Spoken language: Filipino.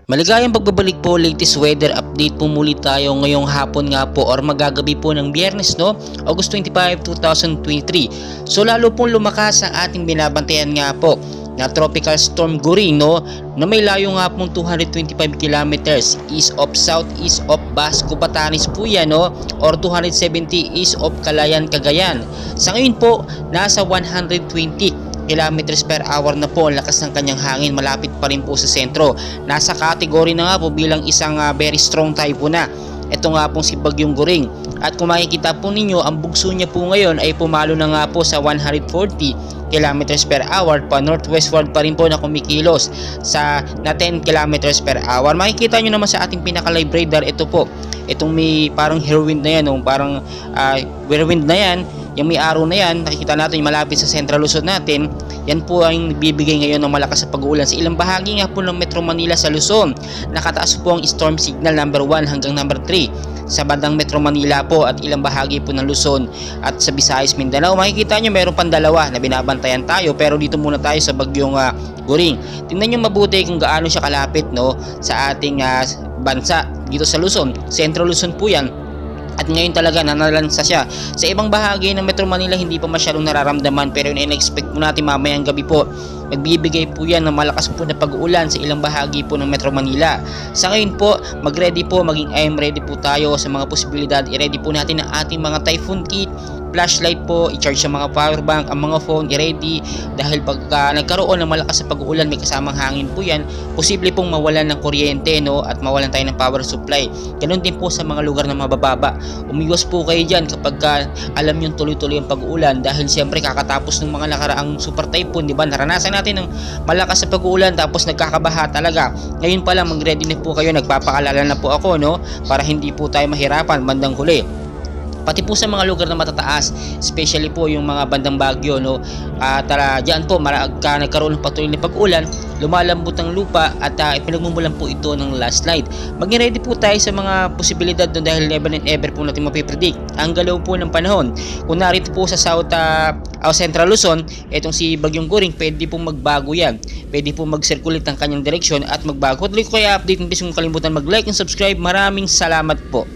Maligayang pagbabalik po, latest weather update po muli tayo ngayong hapon nga po or magagabi po ng Biyernes, no? August 25, 2023. So lalo pong lumakas ang ating binabantayan nga po na Tropical Storm Goring, no? Na may layo nga pong 225 kilometers east of southeast of Basco, Batanes po yan, no? Or 270 east of Calayan, Cagayan. Sa ngayon po, nasa 120 kilometers per hour na po ang lakas ng kanyang hangin, malapit pa rin po sa sentro. Nasa category na nga po bilang isang very strong typhoon na. Ito nga pong si Bagyong Goring. At kung makikita po ninyo, ang bugso niya po ngayon ay pumalo na nga po sa 140 kilometers per hour, pa northwestward pa rin po na kumikilos sa na 10 kilometers per hour. Makikita nyo naman sa ating pinaka live radar, ito po, itong may parang whirlwind na yan, parang whirlwind na yan. Yung may araw na yan, nakikita natin yung malapit sa Central Luzon natin, yan po ang nagbibigay ngayon ng malakas sa pag-uulan sa ilang bahagi nga po ng Metro Manila sa Luzon. Nakataas po ang storm signal number 1 hanggang number 3 sa bandang Metro Manila po at ilang bahagi po ng Luzon at sa Visayas, Mindanao. Makikita nyo meron pang dalawa na binabantayan tayo, pero dito muna tayo sa Bagyong Goring. Tingnan nyo mabuti kung gaano siya kalapit, no, sa ating bansa dito sa Luzon. Central Luzon po yan. At ngayon talaga nanalansa siya. Sa ibang bahagi ng Metro Manila hindi pa masyadong nararamdaman, pero in-expect po natin mamayang gabi po magbibigay po yan ng malakas po na pag-uulan sa ilang bahagi po ng Metro Manila. Sa ngayon po, mag-ready po, maging I'm ready po tayo sa mga posibilidad. I-ready po natin ang ating mga typhoon kit, flashlight po, i-charge sa mga power bank, ang mga phone, i-ready. Dahil pagka nagkaroon ng malakas sa pag-uulan, may kasamang hangin po yan, posible pong mawalan ng kuryente, no, at mawalan tayo ng power supply. Ganun din po sa mga lugar na mabababa. Umiwas po kayo dyan kapag alam yung tuloy-tuloy ang pag-uulan, dahil siyempre kakatapos ng mga nakaraang super typhoon, di ba? Naranasan natin ng malakas sa pag-uulan tapos nagkakabaha talaga. Ngayon pa lang mag-ready na po kayo, nagpapaalala na po ako, no, para hindi po tayo mahirapan bandang huli. Pati po sa mga lugar na matataas, especially po yung mga bandang Baguio, no, diyan po nagkaroon ng patuloy na pag-ulan, lumalambot ang lupa at pinagmumulan po ito ng last night. Maging ready po tayo sa mga posibilidad, no, dahil never and ever po natin mapipredict ang galaw po ng panahon. Kung narito po sa Central Luzon, itong si Bagyong Goring, pwede po magbago yan. Pwede po mag-circulate ang kanyang direksyon at magbago. Tuloy ko kaya update, hindi kalimutan mag-like and subscribe. Maraming salamat po.